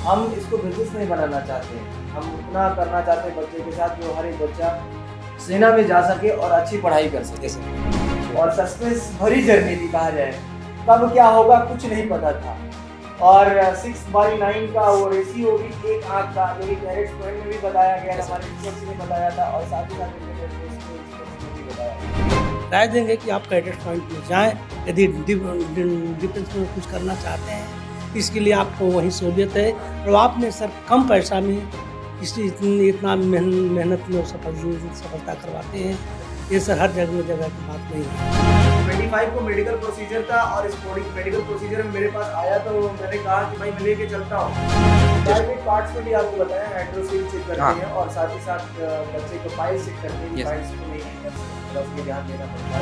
हम इसको बिजनेस नहीं बनाना चाहते, हम उतना करना चाहते हैं बच्चे के साथ जो हर एक बच्चा सेना में जा सके और अच्छी पढ़ाई कर सके। और सस्पेंस भरी जर्नी थी कहा जाए, कब क्या होगा कुछ नहीं पता था। और 6/9 का वो रेशियो भी एक आंख का, जो कि कैरेट्स पॉइंट में भी बताया गया, हमारे टीचर्स ने बताया था और साथ ही साथ भी बताया। राय देंगे कि आप कैडेट पॉइंट में जाएं, यदि डिफेंस में कुछ करना चाहते हैं इसके लिए आपको वही सहूलियत है। और आपने सर कम पैसा में इतना मेहनत में सफलता करवाते हैं, ये सर हर जगह की बात नहीं है। 25 को मेडिकल प्रोसीजर था और इस मेडिकल प्रोसीजर में मेरे पास आया तो मैंने कहा कि भाई मैं लेके चलता हूँ। प्राइवेट पार्ट्स में भी आपको बताया हाइड्रोसिल चेक करते हैं और साथ ही साथ बच्चे को फाइल चेक करते हैं, फाइल्स को नहीं है, ध्यान देना पड़ता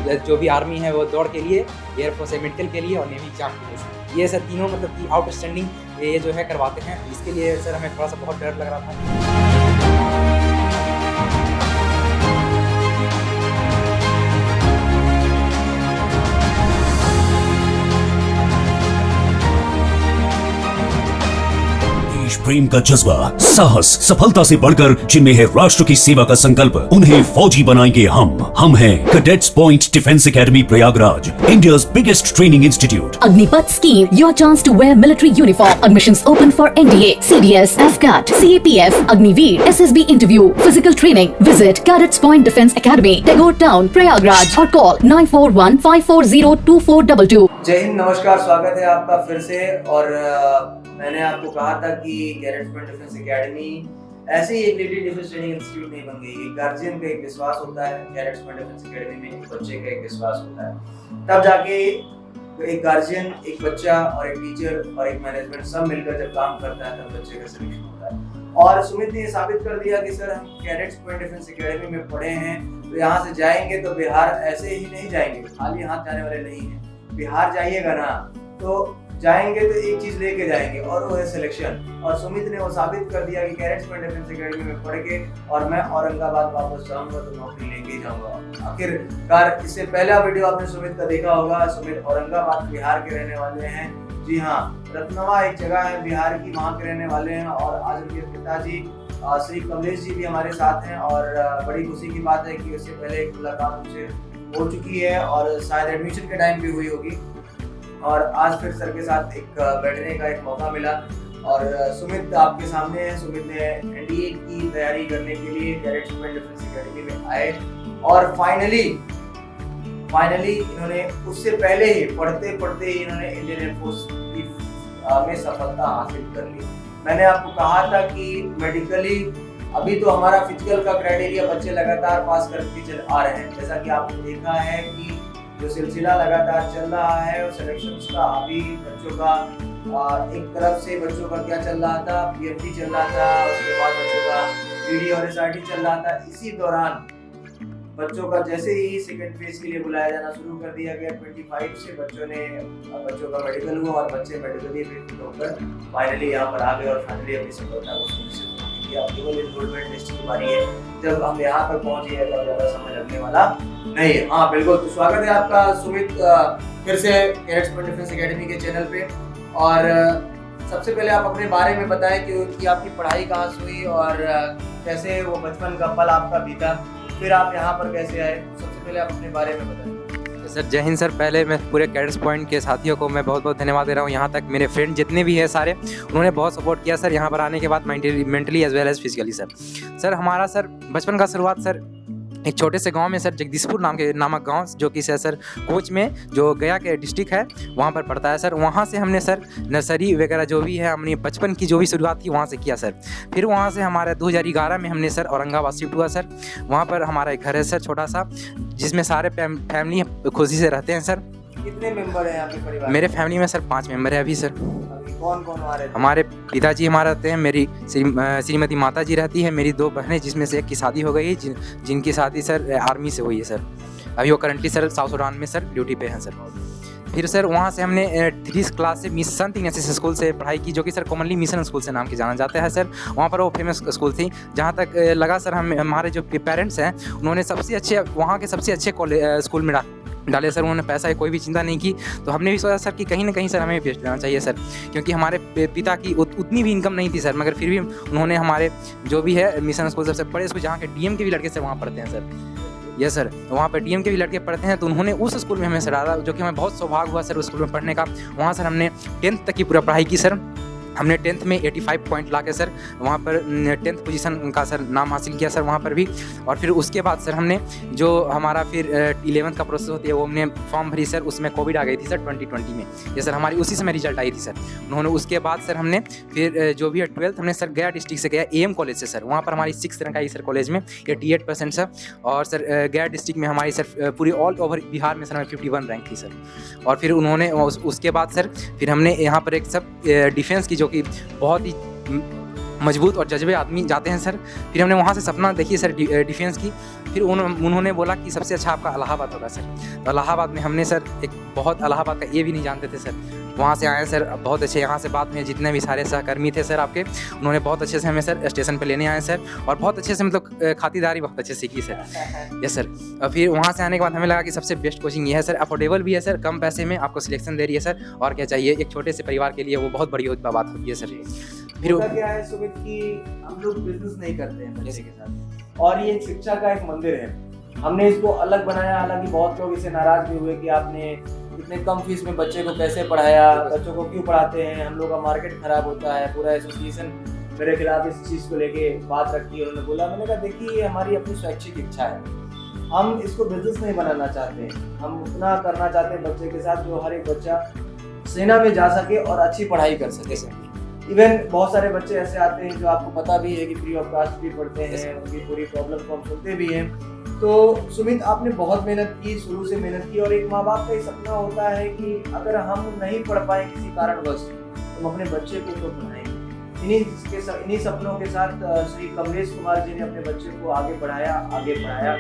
है। जो भी आर्मी है वो दौड़ के लिए, एयरफोर्स है मेडिकल के लिए और नेवी एग्जाम के लिए, ये सर तीनों मतलब कि आउटस्टैंडिंग ये जो है करवाते हैं। इसके लिए सर हमें थोड़ा सा बहुत डर लग रहा था। प्रेम का जज्बा, साहस, सफलता से बढ़कर जिनमें है राष्ट्र की सेवा का संकल्प, उन्हें फौजी बनाएंगे हम हैं cadets point defence academy Prayagraj, India's biggest training institute. Agnipath scheme, your chance to wear military uniform. Admissions open for NDA, CDS, FCAT, CAPF, Agniveer, SSB interview, physical training. Visit Cadets Point Defence Academy, Tagore Town, Prayagraj, or call 9415402422. जय हिंद, नमस्कार, स्वागत है आपका फिर से। और मैंने आपको कहा था कि कैडेट्स पॉइंट डिफेंस एकेडमी ऐसे ही एक लेडी डिफेंस ट्रेनिंग इंस्टीट्यूट नहीं बन गई। एक गार्जियन का एक विश्वास होता है कैडेट्स पॉइंट डिफेंस एकेडमी में, एक बच्चे का एक विश्वास होता है, तब जाके एक गार्जियन, एक बच्चा और एक टीचर और एक मैनेजमेंट सब मिलकर जब काम करता है तब बच्चे का सिलेक्शन होता है। और सुमित ने साबित कर दिया कि सर हम कैडेट्स पॉइंट डिफेंस एकेडमी में पढ़े हैं तो यहाँ से जाएंगे तो बिहार ऐसे ही नहीं जाएंगे, खाली हाथ जाने वाले नहीं है। बिहार जाइएगा ना तो जाएंगे तो एक चीज लेके जाएंगे और वो है सिलेक्शन। और सुमित ने वो साबित कर दिया कि कैडेट्स पॉइंट डिफेंस एकेडमी में पढ़ के और मैं औरंगाबाद वापस जाऊंगा तो नौकरी लेके ही जाऊंगा। आखिरकार इससे पहला वीडियो आपने सुमित का देखा होगा। सुमित औरंगाबाद बिहार के रहने वाले हैं। जी हाँ, रत्नवा एक जगह है बिहार की, वहाँ के रहने वाले हैं। और आज उनके पिताजी श्री कमलेश जी भी हमारे साथ हैं और बड़ी खुशी की बात है कि उससे पहले एक मुलाकात उनसे हो चुकी है और शायद एडमिशन के टाइम भी हुई होगी और आज फिर सर के साथ एक बैठने का एक मौका मिला। और सुमित आपके सामने है। सुमित ने एनडीए की तैयारी करने के लिए कैडेट्स पॉइंट डिफेंस एकेडमी में आए और फाइनली इन्होंने उससे पहले ही पढ़ते ही इन्होंने इंडियन एयरफोर्स में सफलता हासिल कर ली। मैंने आपको कहा था कि मेडिकली अभी तो हमारा फिजिकल का क्राइटेरिया बच्चे लगातार पास करके चल आ रहे हैं, जैसा कि आपने देखा है कि जो सिलसिला लगातार चल रहा है और सिलेक्शंस का अभी बच्चों का एक तरफ से बच्चों का क्या चल रहा था, पीएफटी चल रहा था, उसके बाद बच्चों का पीडी और एसआरटी चल रहा था। इसी दौरान बच्चों का जैसे ही सेकंड फेज के लिए बुलाया जाना शुरू कर दिया गया 25 से बच्चों का मेडिकल हुआ और बच्चे मेडिकली फिट होकर फाइनली यहाँ पर आ गए और फाइनली अपनी सफलता को सुनिश्चित की। अब केवल एनरोलमेंट लिस्ट की बारी है, जब हम यहाँ पर पहुँचे तब ज़्यादा समय लगने वाला नहीं है। हाँ बिल्कुल, तो स्वागत है आपका सुमित फिर से कैडेट्स पॉइंट डिफेंस एकेडमी के चैनल पे। और सबसे पहले आप अपने बारे में बताएं कि आपकी पढ़ाई कहाँ से हुई और कैसे वो बचपन का पल आपका बीता, फिर आप यहाँ पर कैसे आए। सबसे पहले आप अपने बारे में बताएं। सर जय हिंद सर। पहले मैं पूरे कैडेट्स पॉइंट के साथियों को मैं बहुत बहुत धन्यवाद दे रहा हूँ। यहाँ तक मेरे फ्रेंड जितने भी हैं सारे, उन्होंने बहुत सपोर्ट किया सर यहाँ पर आने के बाद, mentally as well as physically. Sir हमारा सर बचपन का शुरुआत सर एक छोटे से गांव में सर, जगदीशपुर नामक गांव, जो कि सर कोच में जो गया के डिस्ट्रिक्ट है वहां पर पड़ता है सर। वहां से हमने सर नर्सरी वगैरह जो भी है अपनी बचपन की जो भी शुरुआत थी वहां से किया सर। फिर वहां से हमारा 2011 में हमने सर औरंगाबाद शिफ्ट हुआ सर। वहां पर हमारा एक घर है सर छोटा सा, जिसमें सारे फैमिली खुशी से रहते हैं सर। कितने मेंबर हैं आपके परिवार? मेरे फैमिली में सर 5 मेंबर है अभी सर। कौन कौन आ रहे थे? हमारे पिताजी हमारे रहते हैं, मेरी श्रीमती माता जी रहती है, मेरी 2 बहनें जिसमें से एक की शादी हो गई है, जिनकी शादी सर आर्मी से हुई है सर। अभी वो करंटली सर साउथ सूडान में सर ड्यूटी पे हैं सर। फिर सर वहाँ से हमने 3 क्लास से मिशन इग्नासियस स्कूल से पढ़ाई की, जो कि सर कॉमनली मिशन स्कूल से नाम के जाना जाता है सर। वहाँ पर वो फेमस स्कूल थी, जहाँ तक लगा सर हमारे जो पेरेंट्स हैं उन्होंने सबसे अच्छे वहाँ के सबसे अच्छे स्कूल में डाले सर। उन्होंने पैसा की कोई भी चिंता नहीं की। तो हमने भी सोचा सर कि कहीं ना कहीं सर हमें बेच देना चाहिए सर, क्योंकि हमारे पिता की उतनी भी इनकम नहीं थी सर, मगर फिर भी उन्होंने हमारे जो भी है मिशन स्कूल सबसे बड़े स्कूल जहाँ के DM के भी लड़के सर वहाँ पढ़ते हैं सर। यस सर, वहाँ पर DM के भी लड़के पढ़ते हैं, तो उन्होंने उस स्कूल में हमें सर डाला, जो कि हमें बहुत सौभाग्य हुआ सर उस स्कूल में पढ़ने का। वहाँ सर हमने 10th तक की पूरा पढ़ाई की सर। हमने 10th में 85 पॉइंट ला के सर वहाँ पर 10th पोजीशन का सर नाम हासिल किया सर वहाँ पर भी। और फिर उसके बाद सर हमने जो हमारा फिर 11th का प्रोसेस होती है वो हमने फॉर्म भरी सर, उसमें कोविड आ गई थी सर 2020 में। ये सर हमारी उसी समय रिजल्ट आई थी सर। उन्होंने उसके बाद सर हमने फिर जो भी है 12th हमने सर गया डिस्ट्रिक्ट से गया AM कॉलेज से सर, वहाँ पर हमारी 6th रैंक आई सर कॉलेज में 88% सर। और सर गया डिस्ट्रिक्ट में हमारी सर पूरी ऑल ओवर बिहार में सर हमें 51 रैंक थी सर। और फिर उन्होंने उसके बाद सर फिर हमने यहाँ पर एक सब डिफेंस की, जो कि बहुत ही मजबूत और जज्बे आदमी जाते हैं सर। फिर हमने वहाँ से सपना देखी सर डिफेंस की। फिर उन्होंने बोला कि सबसे अच्छा आपका इलाहाबाद होगा सर। तो इलाहाबाद में हमने सर एक बहुत इलाहाबाद का ये भी नहीं जानते थे सर, वहाँ से आए सर बहुत अच्छे। यहाँ से बात में जितने भी सारे सहकर्मी थे सर आपके, उन्होंने बहुत अच्छे से हमें सर स्टेशन पे लेने आए सर, और बहुत अच्छे से मतलब खातिरदारी बहुत अच्छे से की सर। Yes sir. और फिर वहाँ से आने के बाद हमें लगा कि सबसे बेस्ट कोचिंग ये है सर, अफोर्डेबल भी है सर, कम पैसे में आपको सिलेक्शन दे रही है सर, और क्या चाहिए। एक छोटे से परिवार के लिए वो बहुत बड़ी बात होती है सर। फिर क्या है सुमित कि हम लोग बिजनेस नहीं करते हैं बच्चे के साथ, और ये एक शिक्षा का एक मंदिर है। हमने इसको अलग बनाया, हालांकि बहुत लोग इससे नाराज भी हुए कि आपने इतने कम फीस में बच्चे को कैसे पढ़ाया, बच्चों को क्यों पढ़ाते हैं, हम लोग का मार्केट खराब होता है। पूरा एसोसिएशन मेरे खिलाफ इस चीज़ को लेके बात रखी। उन्होंने बोला, मैंने कहा देखिए ये हमारी अपनी स्वैच्छिक इच्छा है, हम इसको बिजनेस नहीं बनाना चाहते, हम उतना करना चाहते हैं बच्चे के साथ जो हर एक बच्चा सेना में जा सके और अच्छी पढ़ाई कर सके। इवन बहुत सारे बच्चे ऐसे आते हैं जो आपको पता भी है कि फ्री ऑफ कास्ट भी पढ़ते हैं, उनकी पूरी प्रॉब्लम को हम सुनते भी हैं। तो सुमित आपने बहुत मेहनत की, शुरू से मेहनत की, और एक माँ बाप का ही सपना होता है कि अगर हम नहीं पढ़ पाए किसी कारणवश तो हम अपने बच्चे को तो पढ़ाएंगे। इन्हीं सपनों के साथ श्री कमलेश कुमार जी ने अपने बच्चे को आगे बढ़ाया, आगे पढ़ाया,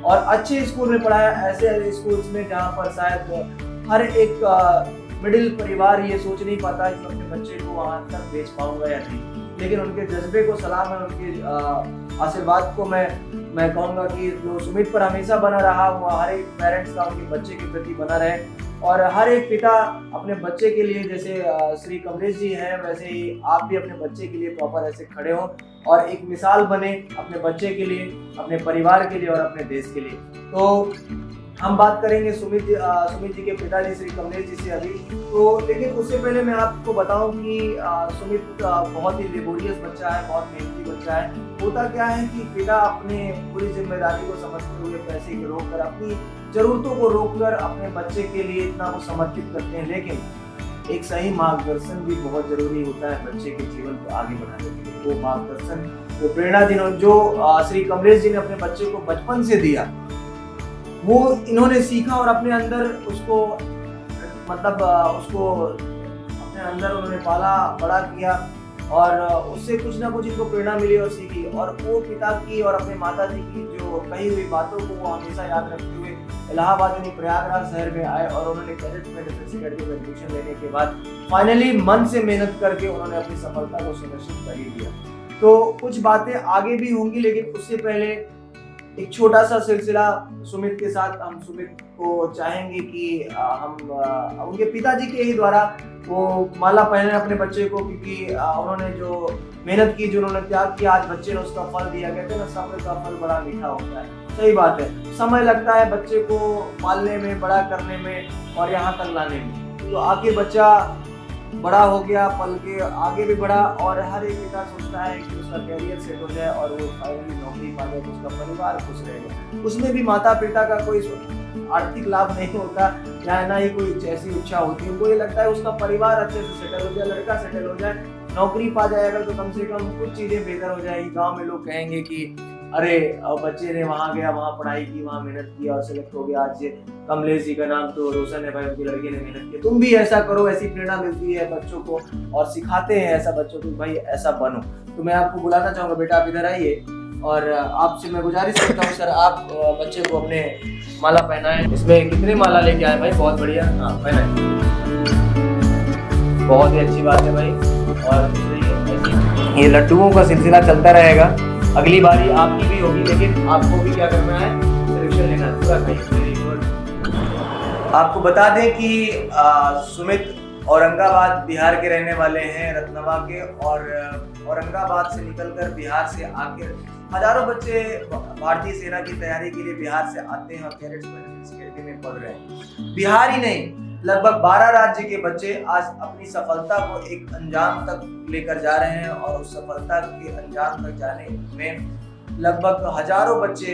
और अच्छे स्कूल में पढ़ाया, ऐसे स्कूल्स में जहाँ पर शायद हर एक मिडिल परिवार ये सोच नहीं पाता कि अपने बच्चे को वहाँ तक भेज पाऊंगा या नहीं। लेकिन उनके जज्बे को सलाम है, उनके आशीर्वाद को मैं कहूँगा कि जो सुमित पर हमेशा बना रहा, वो हर एक पेरेंट्स का उनके बच्चे के प्रति बना रहे, और हर एक पिता अपने बच्चे के लिए, जैसे श्री कमलेश जी हैं, वैसे ही आप भी अपने बच्चे के लिए प्रॉपर ऐसे खड़े हों और एक मिसाल बने अपने बच्चे के लिए, अपने परिवार के लिए और अपने देश के लिए। तो हम बात करेंगे सुमित जी के पिताजी श्री कमलेश जी से अभी। तो लेकिन उससे पहले मैं आपको बताऊं कि सुमित बहुत ही लेबोरियस बच्चा है, बहुत मेहनती बच्चा है। होता क्या है कि पिता अपने पूरी जिम्मेदारी को समझते हुए पैसे को रोककर, अपनी जरूरतों को रोककर अपने बच्चे के लिए इतना वो समर्पित करते हैं, लेकिन एक सही मार्गदर्शन भी बहुत जरूरी होता है बच्चे के जीवन को आगे बढ़ाने के लिए। वो मार्गदर्शन, वो प्रेरणा जो श्री कमलेश जी ने अपने बच्चे को बचपन से दिया, वो इन्होंने सीखा और अपने अंदर उसको उसको अपने अंदर उन्होंने पाला, बड़ा किया, और उससे कुछ ना कुछ इनको प्रेरणा मिली और सीखी। और वो पिता की और अपने माता जी की जो कही हुई बातों को वो हमेशा याद रखते हुए इलाहाबाद यानी प्रयागराज शहर में आए, और उन्होंने कैडेट्स में डिफेंस अकेडमी में एडमिशन लेने के बाद फाइनली मन से मेहनत करके उन्होंने अपनी सफलता को सुनिश्चित कर ही लिया। तो कुछ बातें आगे भी होंगी, लेकिन उससे पहले एक छोटा सा सिलसिला सुमित के साथ। हम सुमित को चाहेंगे कि हम उनके पिताजी के ही द्वारा वो माला पहने अपने बच्चे को, क्योंकि उन्होंने जो मेहनत की, जो उन्होंने त्याग किया, आज बच्चे ने उसका फल दिया। कहते हैं ना, सब्र का फल बड़ा मीठा होता है। सही बात है, समय लगता है बच्चे को पालने में, बड़ा करने में और यहाँ तक लाने में। तो आगे बच्चा बड़ा हो गया, पल के आगे भी बढ़ा, और हर एक पिता सोचता है कि उसका कैरियर सेट हो जाए और वो फाइनली नौकरी पा जाए, तो उसका परिवार खुश रहेगा। उसमें भी माता पिता का कोई आर्थिक लाभ नहीं होता, या ना ही कोई ऐसी इच्छा होती है। उनको ये लगता है उसका परिवार अच्छे से सेटल हो जाए, लड़का सेटल हो जाए, नौकरी पा जाएगा तो कम से कम कुछ चीज़ें बेहतर हो जाएगी। गाँव में लोग कहेंगे कि अरे बच्चे ने वहाँ गया, वहाँ पढ़ाई की, वहाँ मेहनत किया और सेलेक्ट हो गया। आज कमलेश जी का नाम तो रोशन है भाई, उनकी लड़की ने मेहनत की। तुम भी ऐसा करो, ऐसी प्रेरणा मिलती है बच्चों को और सिखाते हैं ऐसा बच्चों को, भाई ऐसा बनो। तो मैं आपको बुलाना चाहूँगा, बेटा आप इधर आइए, और आपसे मैं गुजारिश करता हूँ सर, आप बच्चे को अपने माला पहनाएं। इसमें कितने माला लेके आए भाई? बहुत बढ़िया, हाँ पहनाएं, बहुत ही अच्छी बात है भाई। और ये लड्डुओं का सिलसिला चलता रहेगा, अगली बारी आपकी भी होगी, लेकिन आपको भी क्या करना है, सिलेक्शन लेना है पूरा। Very good. आपको बता दें कि सुमित औरंगाबाद बिहार के रहने वाले हैं, रत्नवा के, और औरंगाबाद से निकलकर बिहार से आकर हजारों बच्चे भारतीय सेना की तैयारी के लिए बिहार से आते हैं और कैडेट्स अकेडमी में पढ़ रहे हैं। बिहार ही नहीं, लगभग 12 राज्य के बच्चे आज अपनी सफलता को एक अंजाम तक लेकर जा रहे हैं और उस सफलता के अंजाम तक जाने में लगभग हजारों बच्चे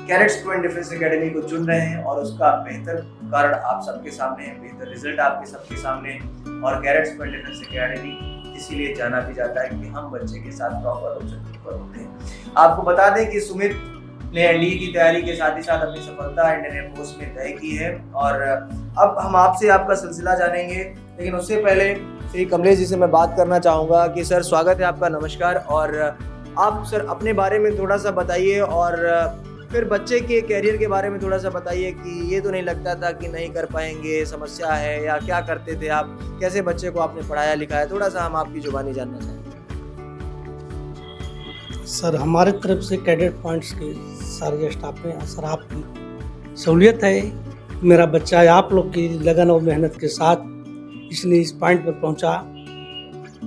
कैडेट्स पॉइंट डिफेंस एकेडमी को चुन रहे हैं और उसका बेहतर कारण आप सबके सामने है, बेहतर रिजल्ट आपके सबके सामने है। और कैडेट्स पॉइंट डिफेंस एकेडमी इसीलिए जाना भी जाता है कि हम बच्चे के साथ प्रॉपर ऑब्जेक्टिव पर होते हैं। आपको बता दें कि सुमित ने एनडीए की तैयारी के साथ ही साथ अपनी सफलता इंडियन एयरफोर्स में तय की है और अब हम आपसे आपका सिलसिला जानेंगे, लेकिन उससे पहले श्री कमलेश जी से मैं बात करना चाहूँगा कि सर स्वागत है आपका, नमस्कार। और आप सर अपने बारे में थोड़ा सा बताइए और फिर बच्चे के कैरियर के बारे में थोड़ा सा बताइए कि ये तो नहीं लगता था कि नहीं कर पाएंगे, समस्या है, या क्या करते थे आप, कैसे बच्चे को आपने पढ़ाया लिखाया, थोड़ा सा हम आपकी जुबानी जानना चाहेंगे। सर हमारे तरफ से कैडेट पॉइंट्स के सारे स्टाफ में सर आपकी सहूलियत है, मेरा बच्चा आप लोग की लगन और मेहनत के साथ इसलिए इस पॉइंट पर पहुंचा।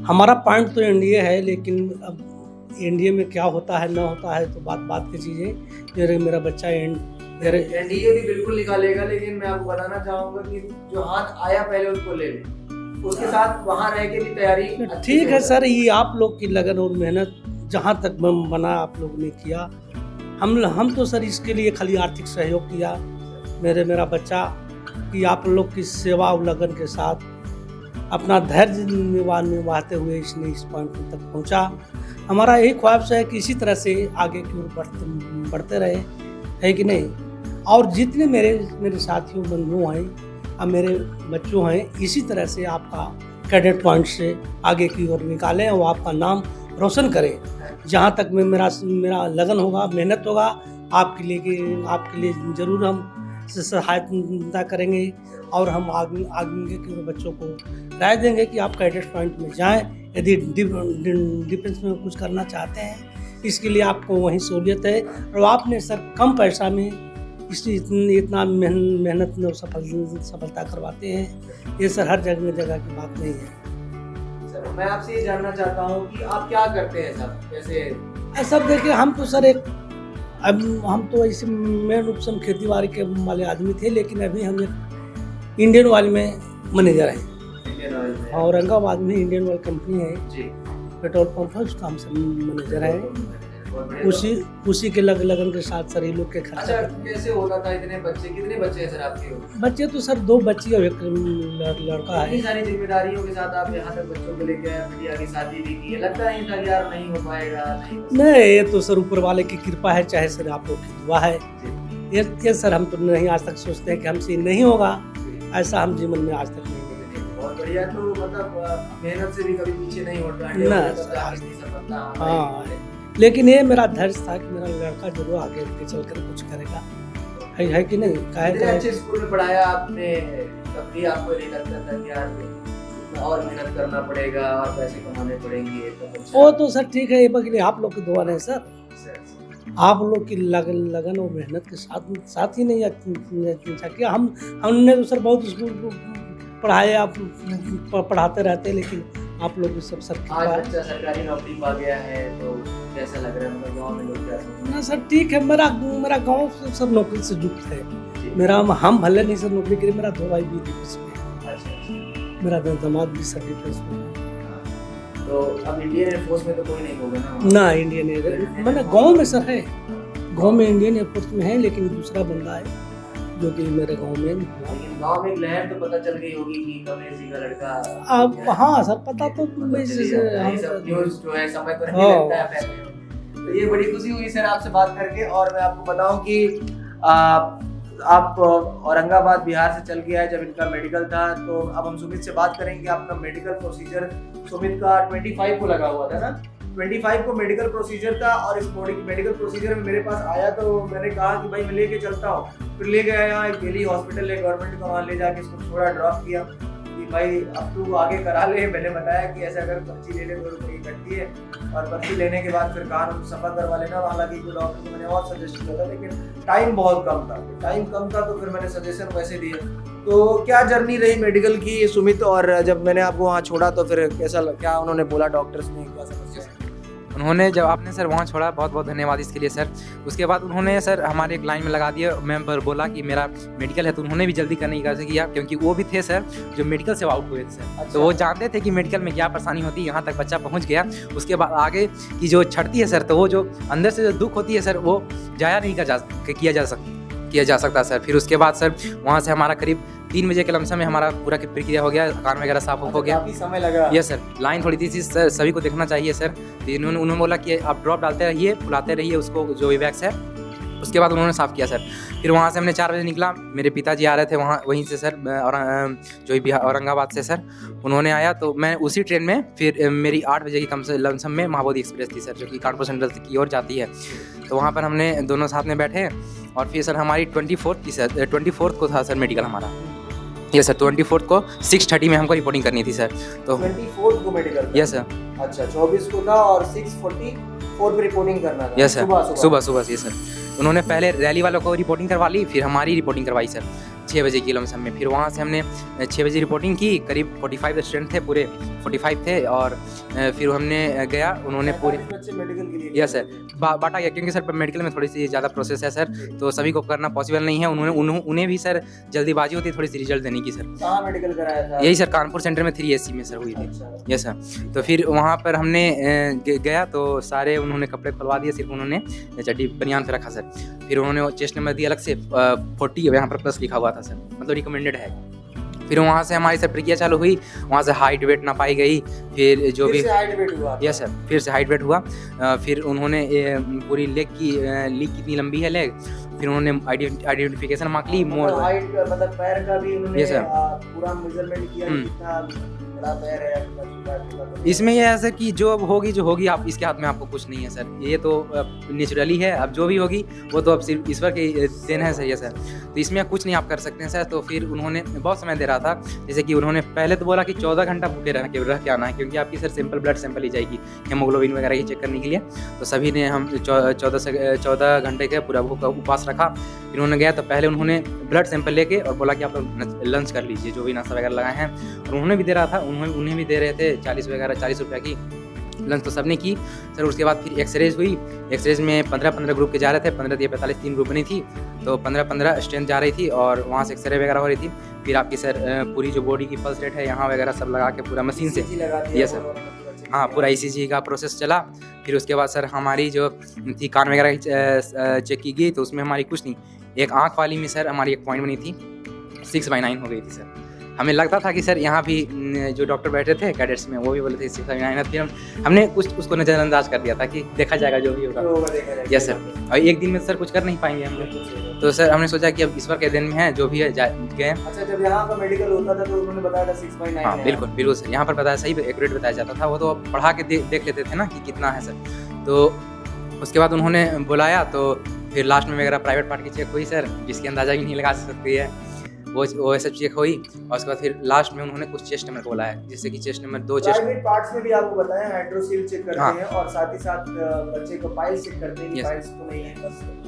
हमारा पॉइंट तो एनडीए है, लेकिन अब एनडीए में क्या होता है ना होता है तो बात की चीज़ें। मेरा बच्चा एनडीए भी बिल्कुल निकालेगा, लेकिन मैं आपको बताना चाहूँगा कि जो हाथ आया पहले उसको ले ले, उसके साथ वहाँ रह के भी तैयारी ठीक है सर। ये आप लोग की लगन और मेहनत जहाँ तक बना आप लोग ने किया, हम तो सर इसके लिए खाली आर्थिक सहयोग किया। मेरा बच्चा कि आप लोग की सेवा और लगन के साथ अपना धैर्य निभाते हुए इसने इस पॉइंट तक पहुंचा। हमारा यही ख्वाहिश है कि इसी तरह से आगे की ओर बढ़ते रहे, है कि नहीं। और जितने मेरे साथियों बंधुओं हैं और मेरे बच्चों हैं, इसी तरह से आपका कैडेट पॉइंट से आगे की ओर निकालें और आपका नाम रोशन करें। जहाँ तक मेरा लगन होगा, मेहनत होगा, आपके लिए ज़रूर हम सहायता करेंगे और हम आगे के बच्चों को राय देंगे कि आप कैडेट पॉइंट में जाएं। यदि डिफेंस में कुछ करना चाहते हैं, इसके लिए आपको वहीं सहूलियत है। और आपने सर कम पैसा में इतना मेहनत में सफलता करवाते हैं, ये सर हर जगह की बात नहीं है। सर मैं आपसे ये जानना चाहता हूँ कि आप क्या करते हैं सर, कैसे? सर देखिए, हम तो सर हम तो ऐसे मेन रूप से हम खेती बाड़ी के वाले आदमी थे, लेकिन अभी हम एक इंडियन ऑयल में मैनेजर हैं। औरंगाबाद में इंडियन ऑयल कंपनी है जी, पेट्रोल पंप है, उसका हम सब मैनेजर है। उसी के लगन के साथ सर ये लोग के खर्चा। अच्छा, कैसे होता था? कितने बच्चे हैं सर आपके? बच्चे तो सर 2 बच्ची और 1 लड़का है। इतनी सारी जिम्मेदारियों के साथ आप यहाँ तक बच्चों को लेके आए, बिटिया की शादी भी की है, लगता नहीं था यार नहीं हो पाएगा? नहीं, ये तो सर ऊपर वाले की कृपा है, चाहे सर आप लोग की दुआ है। ये सर हम तो नहीं आज तक सोचते हैं कि हमसे नहीं होगा, ऐसा हम जीवन में आज तक नहीं। बहुत बढ़िया। तो मतलब मेहनत से भी कभी पीछे नहीं होता है। हाँ, लेकिन ये मेरा धैर्य था कि मेरा लड़का जरूर आगे चल कर कुछ करेगा, है कि नहीं। अच्छे स्कूल में पढ़ाया आपने, तब भी आपको नहीं लगता था कि यार और मेहनत करना पड़ेगा और पैसे कमाने पड़ेंगे? वो तो सर ठीक है, ये आप लोग की दुआ है सर। आप लोग की लगन और मेहनत के साथ ही नहीं अच्छा किया। हमने तो सर बहुत स्कूल पढ़ाए, आप पढ़ाते रहते, लेकिन आप लोग सब सर आज बच्चा सरकारी नौकरी पा गया है तो कैसा लग रहा है? मतलब गांव में लोग क्या सोचते हैं? ना सर ठीक है, मेरा गांव से सब नौकरी से जुट है। हम भले नहीं सर नौकरी करें, मेरा 2 भाई भी डिफेंस में है, मेरा दामाद भी सर डिफेंस में है। तो अब इंडियन एयरफोर्स में तो कोई नहीं होगा ना? इंडियन एयरफोर्स मैंने गाँव में सर है, गाँव में इंडियन एयरफोर्स में है, लेकिन दूसरा बंदा है जो कि मेरे गांव में। लेकिन गांव में एक लहर तो पता चल गई होगी कि कमलेश जी का लड़का। अब हाँ सर, पता तो न्यूज़ जो है समय तो नहीं लगता है पहले। तो ये बड़ी खुशी हुई सर आपसे बात करके। और मैं आपको बताऊं कि आप औरंगाबाद बिहार से चल के आए जब इनका मेडिकल था, तो अब हम सुमित से बात करेंगे। आपका मेडिकल प्रोसीजर सुमित का 25 को लगा हुआ था ना? 25 को मेडिकल प्रोसीजर था और इस मेडिकल प्रोसीजर में मेरे पास आया तो मैंने कहा कि भाई मैं लेके चलता हूँ। फिर ले गया यहाँ एक दिल्ली हॉस्पिटल है गवर्नमेंट का, वहाँ ले जाके इसको थोड़ा ड्रॉप किया कि भाई अब तू आगे करा ले। मैंने बताया कि ऐसा अगर पर्ची ले ले 2 रुपये की कटती है, और पर्ची लेने के बाद फिर कान सफ़र करवा लेना। हालांकि कोई डॉक्टर को मैंने और सजेशन किया था, लेकिन टाइम बहुत कम था, तो फिर मैंने सजेशन वैसे दिए। तो क्या जर्नी रही मेडिकल की सुमित, और जब मैंने आपको वहाँ छोड़ा तो फिर क्या उन्होंने बोला डॉक्टर्स ने, क्या समस्या? उन्होंने जब आपने सर वहाँ छोड़ा, बहुत बहुत धन्यवाद इसके लिए सर। उसके बाद उन्होंने सर हमारे एक लाइन में लगा दिया। मैं बोला कि मेरा मेडिकल है, तो उन्होंने भी जल्दी करने की कोशिश किया, क्योंकि वो भी थे सर जो मेडिकल से आउट हुए थे सर। अच्छा। तो वो जानते थे कि मेडिकल में क्या परेशानी होती है, यहाँ तक बच्चा पहुँच गया। उसके बाद आगे की जो छटती है सर, तो वो जो अंदर से जो दुख होती है सर, वो जाया नहीं किया जा सकता सर। फिर उसके बाद सर वहाँ से हमारा करीब 3 बजे के लमसम में हमारा पूरा प्रक्रिया हो गया, कान वगैरह साफ हो गया। काफी समय लगा। यस सर, लाइन थोड़ी थी सर, सभी को देखना चाहिए सर। उन्होंने बोला कि आप ड्रॉप डालते रहिए, फुलाते रहिए उसको, जो वैक्स है। उसके बाद उन्होंने साफ़ किया सर। फिर वहाँ से हमने 4 बजे निकला। मेरे पिताजी आ रहे थे वहीं से सर, और जो बिहार औरंगाबाद से सर, उन्होंने आया। तो मैं उसी ट्रेन में फिर मेरी 8 बजे की लमसम में महाबोधि एक्सप्रेस थी सर, जो कि कानपुर सेंट्रल की ओर जाती है। तो वहाँ पर हमने दोनों साथ में बैठे, और फिर सर हमारी 24th को था सर मेडिकल हमारा। यस सर, 24th को 6:30 में हमको रिपोर्टिंग करनी थी सर। तो 24th को मेडिकल? Yes sir. अच्छा, 24 को था और 6:44 पे रिपोर्टिंग करना था? यस सर, सुबह ये सर। उन्होंने पहले रैली वालों को रिपोर्टिंग करवा ली, फिर हमारी रिपोर्टिंग करवाई सर 6 बजे की लमसम में। फिर वहाँ से हमने 6 बजे रिपोर्टिंग की। करीब 45 स्टूडेंट थे, पूरे 45 थे। और फिर हमने गया, उन्होंने पूरी मेडिकल के लिए? यस सर, बांटा गया, क्योंकि सर मेडिकल में थोड़ी सी ज़्यादा प्रोसेस है सर, तो सभी को करना पॉसिबल नहीं है। उन्हें भी सर जल्दीबाजी होती है थोड़ी सी रिजल्ट देने की सर। कहाँ मेडिकल कराया था? यही सर, कानपुर सेंटर में 3AC में सर हुई थी। Yes sir. तो फिर वहाँ पर हमने गया, तो सारे उन्होंने कपड़े खुलवा दिए, सिर्फ उन्होंने चड्डी बनियान पे रखा सर। फिर उन्होंने चेस्ट नंबर दिया अलग से 40, यहाँ पर प्लस लिखा हुआ था सर, मतलब रिकमेंडेड है। फिर वहाँ से हमारी सर प्रक्रिया चालू हुई। वहाँ से हाइट वेट नापाई गई, फिर जो भी हाइट वेट हुआ? यस सर, फिर से हाइट वेट हुआ। फिर उन्होंने पूरी लेग कितनी लंबी है लेग, फिर उन्होंने आइडेंटिफिकेशन मार्क ली। मतलब हाइट, मतलब पैर का भी उन्होंने यस सर पूरा मेजरमेंट किया, कितना बड़ा पैर है, कितना छोटा है। इसमें ये ऐसा कि जो होगी आप, इसके हाथ में आपको कुछ नहीं है सर, ये तो नेचुरली है। अब जो भी होगी वो तो अब सिर्फ ईश्वर के देन है सर। ये सर, तो इसमें कुछ नहीं आप कर सकते हैं सर। तो फिर उन्होंने बहुत समय दे रहा था, जैसे कि उन्होंने पहले तो बोला कि 14 घंटा भूखे रह के आना है, क्योंकि आपकी सर ब्लड सैंपल ली जाएगी हेमोग्लोबिन वगैरह की चेक करने के लिए। तो सभी ने हम 14 घंटे के पूरा भूख उपवास रखा। फिर उन्होंने गया, तो पहले उन्होंने ब्लड सैंपल लेके और बोला कि आप लंच कर लीजिए, जो भी नाश्ता वगैरह लगाए हैं। और उन्होंने भी दे रहा था, उन्हें भी दे रहे थे 40 रुपये की लंच, तो सबने की सर। उसके बाद फिर एक्सरेज हुई। एक्सरेज में 15 ग्रुप के जा रहे थे, 15 या 45 3 ग्रुप बनी थी, तो 15 स्ट्रेंथ जा रही थी, और वहाँ से एक्सरे वगैरह हो रही थी। फिर आपकी सर पूरी जो बॉडी की पल्स रेट है यहाँ वगैरह सब लगा के पूरा मशीन से, यस सर, हाँ, पूरा ECG का प्रोसेस चला। फिर उसके बाद सर हमारी जो थी कान वगैरह चेक की गई, तो उसमें हमारी कुछ नहीं, एक आँख वाली में सर हमारी एक पॉइंट बनी थी, 6/9 हो गई थी सर। हमें लगता था कि सर यहाँ भी जो डॉक्टर बैठे थे कैडेट्स में, वो भी बोले थे 6/9। फिर हमने कुछ उसको नज़रअंदाज कर दिया था कि देखा जाएगा जो भी होगा। यस सर, और एक दिन में सर कुछ कर नहीं पाएंगे हम लोग, तो सर हमने सोचा कि अब ईश्वर के दिन में है, जो भी है गए। अच्छा, जब यहाँ का मेडिकल होता था तो उन्होंने बताया था 6/9? हाँ बिल्कुल सर, यहाँ पर बताया, सही एक्यूरेट बताया जाता था। वो तो पढ़ा के देख लेते थे ना कि कितना है सर। तो उसके बाद उन्होंने बुलाया, तो फिर लास्ट में वगैरह प्राइवेट पार्ट की चेक हुई सर, जिसकी अंदाजा भी नहीं लगा सकती है, वो सब चेक हुई। और उसके बाद फिर लास्ट में उन्होंने कुछ चेस्ट नंबर बोला है, जिससे कि chest number 2 chest private parts में भी आपको बताया हाइड्रोसील चेक करते हैं, और साथ ही साथ बच्चे को पाइल्स चेक करते हैं। पाइल्स तो नहीं है,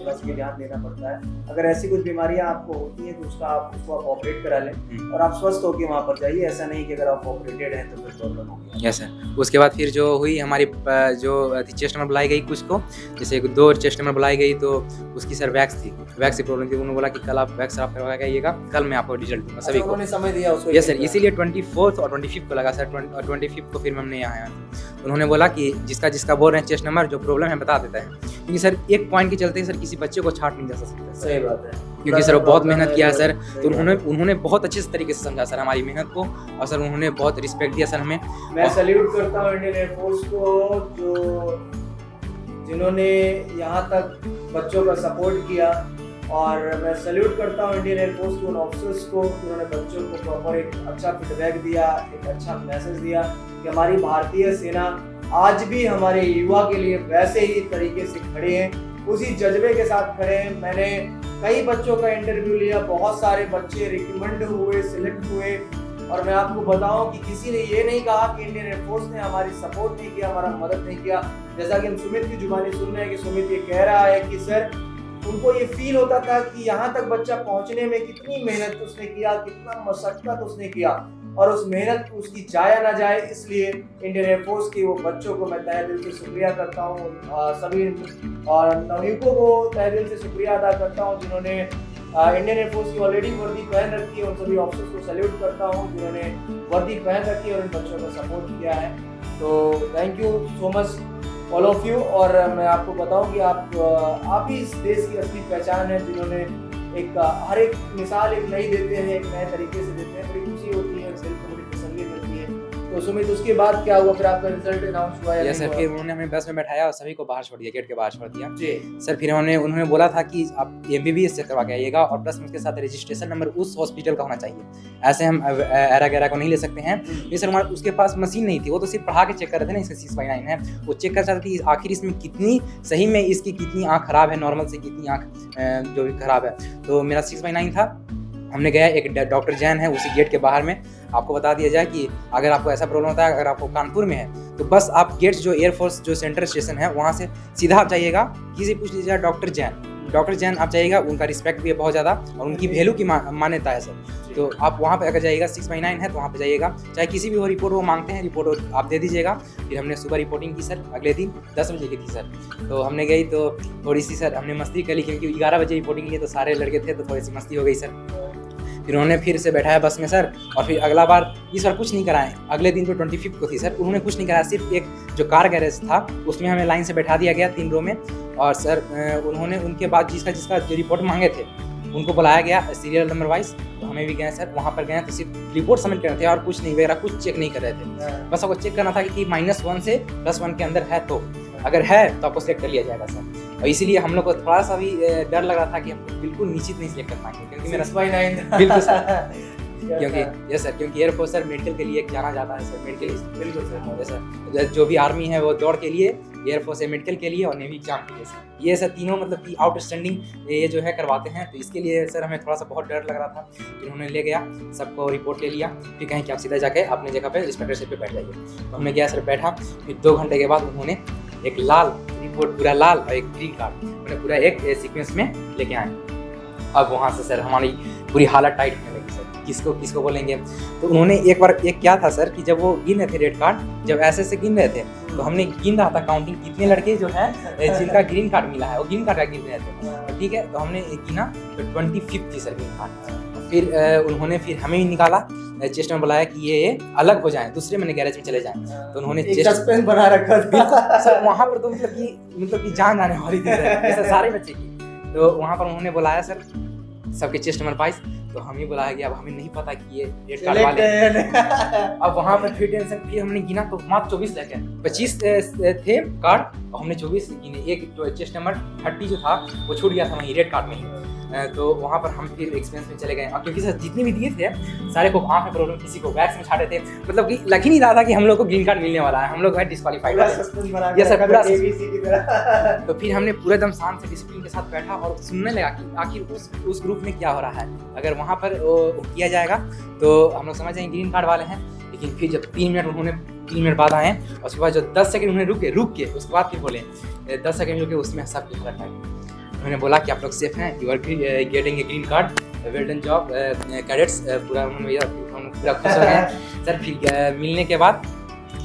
बस ये ध्यान देना पड़ता है। अगर ऐसी कुछ बीमारियां आपको होती हैं तो उसको आप ऑपरेट करा लें, और आप स्वस्थ होकर वहाँ पर जाइए। ऐसा नहीं कि अगर आप ऑपरेटेड हैं तो फिर प्रॉब्लम होगी। Yes sir. उसके बाद फिर जो हुई हमारी जो चेस्ट नंबर बुलाई गई कुछ को, जैसे 2 चेस्ट नंबर बुलाई गई, तो उसकी सर वैक्स की प्रॉब्लम थी। उन्होंने बोला कि कल आप वैक्स आप करवा के आइएगा, कल मैं आपको रिजल्ट दूंगा सभी को। उन्होंने समय दिया उसको? यस सर, इसीलिए 24 और 25 को लगा सर। 25 को फिर हमने यहाँ आया। उन्होंने बोला कि जिसका बोल रहे हैं चेस्ट नंबर, जो प्रॉब्लम है बता देता है, क्योंकि सर एक पॉइंट के चलते सर किसी बच्चे को छाट नहीं जा सकता। सही बात है, क्योंकि सर वो बहुत मेहनत किया है सर। तो उन्होंने बहुत अच्छे तरीके से समझा सर हमारी मेहनत को, और सर उन्होंने बहुत रिस्पेक्ट दिया सर हमें। मैं सैल्यूट करता हूँ इंडियन एयरफोर्स को, जिन्होंने यहाँ तक बच्चों का सपोर्ट किया, और मैं सैल्यूट करता हूँ इंडियन एयरफोर्स के उन ऑफिसर्स को, जिन्होंने बच्चों को प्रॉपर एक अच्छा फीडबैक दिया, एक अच्छा मैसेज दिया कि हमारी भारतीय सेना आज भी हमारे युवा के लिए वैसे ही तरीके से खड़े हैं, उसी जज्बे के साथ खड़े हैं। मैंने कई बच्चों का इंटरव्यू लिया, बहुत सारे बच्चे रिकमेंड हुए, सिलेक्ट हुए, और मैं आपको बताऊं कि किसी ने ये नहीं कहा कि इंडियन एयरफोर्स ने हमारी सपोर्ट नहीं किया, हमारा मदद नहीं किया। जैसा कि हम सुमित की जुबानी सुन रहे हैं कि सुमित ये कह रहा है कि सर उनको ये फील होता था कि यहाँ तक बच्चा पहुँचने में कितनी मेहनत उसने किया, कितना मशक्कत उसने किया, और उस मेहनत उसकी जाया ना जाए, इसलिए इंडियन एयरफोर्स के वो बच्चों को मैं तहे दिल से शुक्रिया करता हूँ। सभी और नवयुवकों को तहे दिल से शुक्रिया अदा करता हूँ जिन्होंने इंडियन एयरफोर्स की ऑलरेडी वर्दी पहन रखी है। उन सभी ऑफिसर्स को सैल्यूट करता हूँ जिन्होंने वर्दी पहन रखी है और इन बच्चों का सपोर्ट किया है। तो thank you so much all of you. और मैं आपको बताऊं कि आप ही इस देश की असली पहचान है, जिन्होंने एक हर एक मिसाल एक नई देते हैं, एक नए तरीके से देते हैं। बड़ी खुशी होती है, दिल को बड़ी तसल्ली मिलती है। तो सुमित उसके बाद क्या हुआ, फिर आपका रिजल्ट अनाउंस हुआ? यस सर, फिर उन्होंने हमें बस में बैठाया और सभी को बाहर छोड़ दिया, गेट के बाहर छोड़ दिया जी सर। फिर उन्होंने बोला था कि आप MBBS चेक करवा के आइएगा और प्लस उसके साथ रजिस्ट्रेशन नंबर उस हॉस्पिटल का होना चाहिए, ऐसे हम एरा गैरा को नहीं ले सकते हैं। ये सर हमारे उसके पास मशीन नहीं थी, वो तो सिर्फ पढ़ा के चेक कर रहे थे ना, इसका 6/9 है, वो चेक कर चाहते थे आखिर इसमें कितनी सही में इसकी कितनी आँख खराब है, नॉर्मल से कितनी आँख जो भी खराब है। तो मेरा 6/9 था। हमने गया, एक डॉक्टर जैन है उसी गेट के बाहर में। आपको बता दिया जाए कि अगर आपको ऐसा प्रॉब्लम होता है, अगर आपको कानपुर में है तो बस आप गेट्स जो एयरफोर्स जो सेंट्रल स्टेशन है वहाँ से सीधा आप जाइएगा, किसी पूछ लीजिएगा डॉक्टर जैन आप जाइएगा, उनका रिस्पेक्ट भी है बहुत ज़्यादा और उनकी वैल्यू की मान्यता है सर। तो आप वहाँ पे अगर जाइएगा 6/9 है तो वहाँ पे जाइएगा, चाहे किसी भी हो रिपोर्ट वो मांगते हैं, रिपोर्ट आप दे दीजिएगा। फिर हमने सुबह रिपोर्टिंग की सर, अगले दिन 10 बजे की थी सर। तो हमने गई तो थोड़ी सी सर हमने मस्ती कर ली, क्योंकि 11 बजे रिपोर्टिंग की तो सारे लड़के थे तो थोड़ी सी मस्ती हो गई सर। फिर उन्होंने फिर से बैठाया बस में सर, और फिर अगला बार इस बार कुछ नहीं कराएं। अगले दिन तो 25 को थी सर, उन्होंने कुछ नहीं कराया, सिर्फ एक जो कार गैरेज था उसमें हमें लाइन से बैठा दिया गया 3 रो में। और सर उन्होंने उनके बाद जिसका जो रिपोर्ट मांगे थे उनको बुलाया गया सीरियल नंबर वाइज। तो हमें भी गए सर, वहाँ पर गए तो सिर्फ रिपोर्ट सबमिट कर रहे थे और कुछ नहीं वगैरह कुछ चेक नहीं कर रहे थे। बस आपको चेक करना था कि -1 से +1 के अंदर है, तो अगर है तो आपको सिलेक्ट कर लिया जाएगा सर। और इसीलिए हम लोग को थोड़ा सा भी डर लग रहा था कि हम बिल्कुल निश्चित नहीं सिलेक्ट कर पाएंगे, क्योंकि मेरा 6/9 बिल्कुल सर क्योंकि यस सर, क्योंकि एयरफोर्स सर मेडिकल के लिए जाना जाता है सर, मेडिकल बिल्कुल सर। यस सर, जो भी आर्मी है वो दौड़ के लिए, एयरफोर्स है मेडिकल के लिए और नेवी एग्जाम के लिए सर। ये सर तीनों मतलब कि आउटस्टैंडिंग ये जो है करवाते हैं। तो इसके लिए सर हमें थोड़ा सा बहुत डर लग रहा था। फिर उन्होंने ले गया, सबको रिपोर्ट ले लिया, फिर कहें कि आप सीधा जाके अपने जगह पे इंस्पेक्टरशिप पे बैठ जाइए। तो हमने गया सर, बैठा। फिर 2 घंटे के बाद उन्होंने एक लाल रिपोर्ट, पूरा लाल और एक ग्रीन कार्ड उन्हें पूरा एक सीक्वेंस में लेके आए। अब वहाँ से सर हमारी पूरी हालत टाइट होने लगी सर, किसको बोलेंगे। तो उन्होंने एक बार एक क्या था सर कि जब वो गिन रहे थे रेड कार्ड, जब ऐसे गिन रहे थे तो हमने गिन रहा था काउंटिंग कितने लड़के जो है जिनका ग्रीन कार्ड मिला है, वो ग्रीन कार्ड का गिन रहे थे। ठीक है, तो हमने गिना तो 25 थी सर ग्रीन कार्ड। फिर उन्होंने फिर हमें भी निकाला, चेस्ट में बुलाया कि ये अलग हो जाएं, दूसरे मैंने गैरेज में चले जाएं। तो उन्होंने सस्पेंस बना रखा था सर वहाँ पर। तो मतलब कि जान जाने वाली थी सर सारे बच्चे की। तो वहाँ पर उन्होंने बुलाया सर सबके चेस्ट नंबर 22। तो हम ही बुलाया गया, अब हमें नहीं पता कि ये रेड कार्ड वाले। अब वहाँ पर फिर टेंशन, फिर हमने गिना तो मात्र 24 लगे, 25 थे कार्ड और हमने 24 गिने। एक चेस्ट नंबर 30 जो था वो छूट गया था वहीं रेड कार्ड में ही। तो वहाँ पर हम फिर एक्सपीरियंस में चले गए। और क्योंकि सर जितने भी दिए थे सारे को आँख में प्रॉब्लम, किसी को वैक्स में छाटे थे, मतलब कि लग ही नहीं रहा था कि हम लोग को ग्रीन कार्ड मिलने वाला है, हम लोग डिस्क्वालीफाइड है। ये सर पूरा तो फिर हमने पूरे दम शांत से डिसिप्लिन के साथ बैठा और सुनने लगा कि आखिर उस ग्रुप में क्या हो रहा है। अगर वहाँ पर किया जाएगा तो हम लोग समझ जाएंगे ग्रीन कार्ड वाले हैं। लेकिन फिर जब 3 मिनट बाद आए और उसके बाद जो 10 सेकंड उन्होंने रुक के उसके बाद फिर बोले 10 सेकंड रुके, उसमें सब कुछ रखा है। उन्होंने बोला कि आप लोग सेफ हैं, you are getting a green card, well done job cadets. पूरा उन्होंने पूरा खुश हो गए सर। फिर मिलने के बाद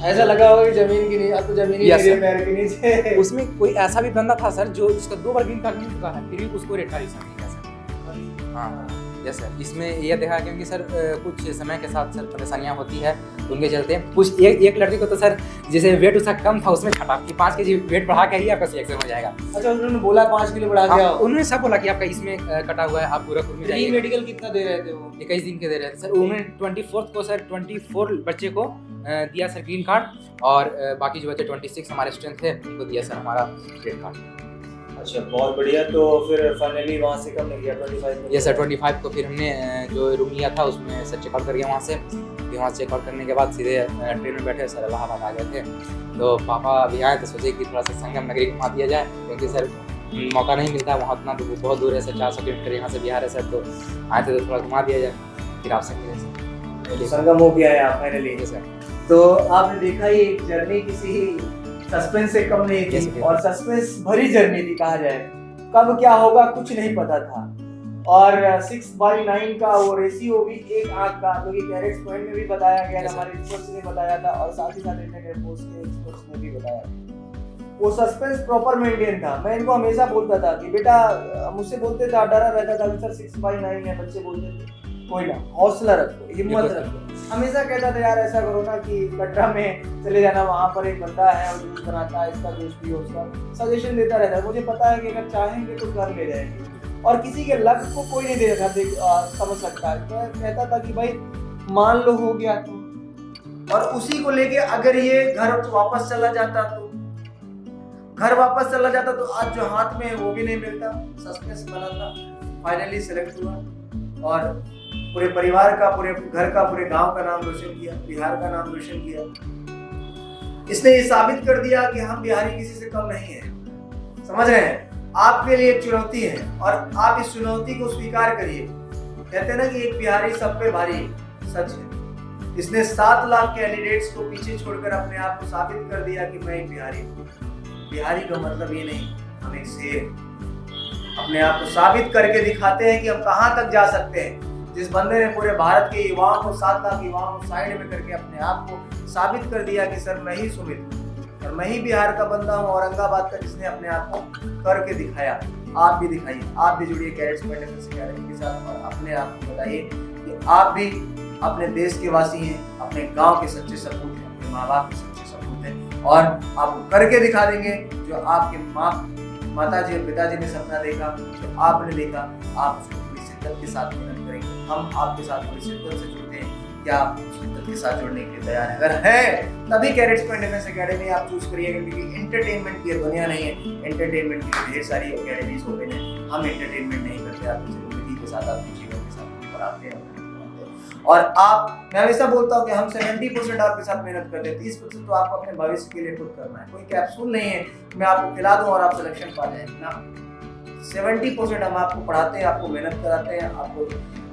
ऐसा लगा होगा कि जमीन की नहीं, अब तो जमीन ही मेरे पैर के नीचे। उसमें कोई ऐसा भी बंदा था सर जो जिसका 2 बार ग्रीन कार्ड मिल चुका है, फिर भी उसको रेड कार्ड नहीं मिला सर। हाँ यस सर, इसमें यह देखा क्योंकि सर कुछ समय के साथ सर परेशानियाँ होती है, तो उनके चलते कुछ एक लड़के को तो सर जैसे वेट उसका कम था उसमें छटा कि 5 kg वेट बढ़ा के ही आपका सिलेक्शन हो जाएगा। अच्छा, उन्होंने बोला 5 किलो बढ़ा दिया? उन्होंने सब बोला कि आपका इसमें कटा हुआ है, आप गोरखपुर में जाइए। मेडिकल कितना दे रहे थे वो? 21 दिन के दे रहे थे सर। उन्होंने 24 को सर 24 बच्चे को दिया सर ग्रीन कार्ड, और बाकी जो बच्चे 26 हमारे स्टूडेंट थे उनको दिया सर हमारा रेड कार्ड। अच्छा, बहुत बढ़िया। तो फिर फाइनली वहाँ से कब गया? 25 को? ये सर 25 को फिर हमने जो रूम लिया था उसमें सर चेकआउट कर गया वहाँ से। फिर वहाँ चेकआउट करने के बाद सीधे ट्रेन में बैठे सर इलाहाबाद आ गए थे। तो पापा अभी आए तो सोचे कि थोड़ा सा संगम नगरी घुमा दिया जाए, क्योंकि सर मौका नहीं मिलता है वहाँ, उतना तो बहुत दूर है सर, 400 किलोमीटर यहाँ से बिहार है सर। तो आए थे तो थोड़ा घुमा दिया जाए, फिर आपसे मिले सर। संगम हो गया यहाँ फाइनली। तो आपने देखा ही एक जर्नी किसी सस्पेंस से कम नहीं थी और सस्पेंस भरी जर्नी थी कहा जाए। कब क्या होगा कुछ नहीं पता था। और 6/9 का वो रेशियो भी 1 आंख का, जो कि कैरेट्स पॉइंट में भी बताया गया था, हमारे एक्सपर्ट्स ने बताया था और साथ ही साथ इंडियन एयरफोर्स के एक्सपर्ट्स ने भी बताया था। वो सस्पेंस प्रॉपर मेंटेन था। मैं इनको हमेशा बोलता था कि बेटा, मुझसे बोलते थे, डरा रहता था सर 6/9 है, बच्चे बोलते थे कोई ना, हौसला रखो, हिम्मत रखो। हमेशा कहता था यार ऐसा करो ना कि कटरा में चले जाना, वहाँ पर एक बंदा है और जूस बनाता है, इसका दोस्त भी हो, उसका सजेशन देता रहता है। मुझे पता है कि अगर चाहेंगे तो कर ले जाएंगे और किसी के लक को कोई नहीं समझ सकता है। तो कहता था कि भाई मान लो हो गया तो, और उसी को लेके अगर ये घर वापस चला जाता तो आज जो हाथ में है वो भी नहीं मिलता। सस्पेंस बना था, फाइनली सिलेक्ट हुआ और पूरे परिवार का, पूरे घर का, पूरे गांव का नाम रोशन किया, बिहार का नाम रोशन किया। इसने ये साबित कर दिया कि हम बिहारी किसी से कम नहीं है। समझ रहे हैं? आपके लिए एक चुनौती है और आप इस चुनौती को स्वीकार करिए। कहते हैं ना कि एक बिहारी सब पे भारी, सच है। इसने 7 लाख कैंडिडेट्स को पीछे छोड़कर अपने आप को साबित कर दिया कि मैं एक बिहारी हूँ। बिहारी का मतलब ये नहीं हम एक शेर, अपने आप को साबित करके दिखाते हैं कि हम कहाँ तक जा सकते हैं। जिस बंदे ने पूरे भारत के युवाओं को, 7 लाख युवाओं को साइड में करके अपने आप को साबित कर दिया कि सर मैं ही सुमित हूँ और मैं ही बिहार का बंदा हूँ, औरंगाबाद का, जिसने अपने आप को करके दिखाया। आप भी दिखाइए, आप भी जुड़िए कैडेट्स पॉइंट डिफेंस अकेडमी के साथ और अपने आप को बताइए कि आप भी अपने देश के वासी हैं, अपने गांव के सच्चे सपूत हैं, अपने माँ बाप के सच्चे सपूत हैं और आप करके दिखा देंगे जो आपके माता जी और पिताजी ने सपना देखा, जो आपने देखा। आप उसको पूरी शिद्दत के साथ मेहनत करेंगे। हम आपके साथ पूरी शिद्दत से जुड़ते हैं। क्या आप शिद्दत के साथ जुड़ने के लिए तैयार हैं? अगर है तभी कैडेट्स पॉइंट डिफेंस अकेडमी आप चूज करिएगा, क्योंकि एंटरटेनमेंट की दुनिया नहीं है। एंटरटेनमेंट की ढेर सारी अकेडमीज ओपन है। हम एंटरटेनमेंट नहीं करते, आपकी जिंदगी के साथ, आपके जीवन के साथ पढ़ाते हैं। और मैं हमेशा बोलता हूँ कि हम 70% आपके साथ मेहनत करते हैं, 30% तो आपको अपने भविष्य के लिए खुद करना है। कोई कैप्सूल नहीं है मैं आपको खिला दूं और आप सिलेक्शन पा जाए ना। 70% हम आपको पढ़ाते हैं, आपको मेहनत कराते हैं, आपको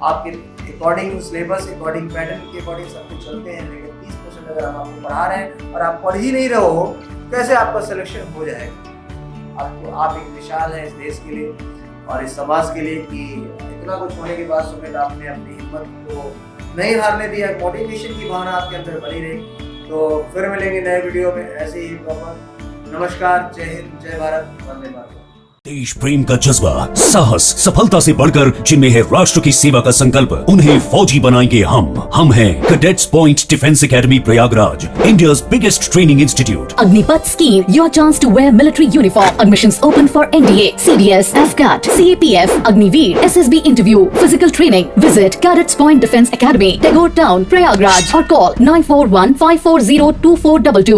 आपके अकॉर्डिंग सिलेबस, अकॉर्डिंग पैटर्न के अकॉर्डिंग सब कुछ चलते हैं। लेकिन 30% अगर हम आपको पढ़ा रहे हैं और आप पढ़ ही नहीं रहे हो, कैसे आपका सिलेक्शन हो जाएगा? आप एक मिसाल है इस देश के लिए और इस समाज के लिए कि इतना कुछ होने के बाद सुमित आपने अपनी हिम्मत को नहीं हारने दिया। मोटिवेशन की भावना आपके अंदर बनी रही। तो फिर मिलेंगे नए वीडियो में ऐसे ही प्रॉपर। नमस्कार, जय हिंद, जय भारत, वंदे मातरम। देश प्रेम का जज्बा, साहस, सफलता से बढ़कर जिनमें है राष्ट्र की सेवा का संकल्प, उन्हें फौजी बनाएंगे हम हैं cadets point defence academy Prayagraj, India's biggest training institute. Agnipath scheme, your chance to wear military uniform. Admissions open for NDA, CDS, AFCAT, CAPF, Agniveer, SSB interview, physical training. Visit Cadets Point Defence Academy, Tagore Town, Prayagraj, or call 941-540-2422.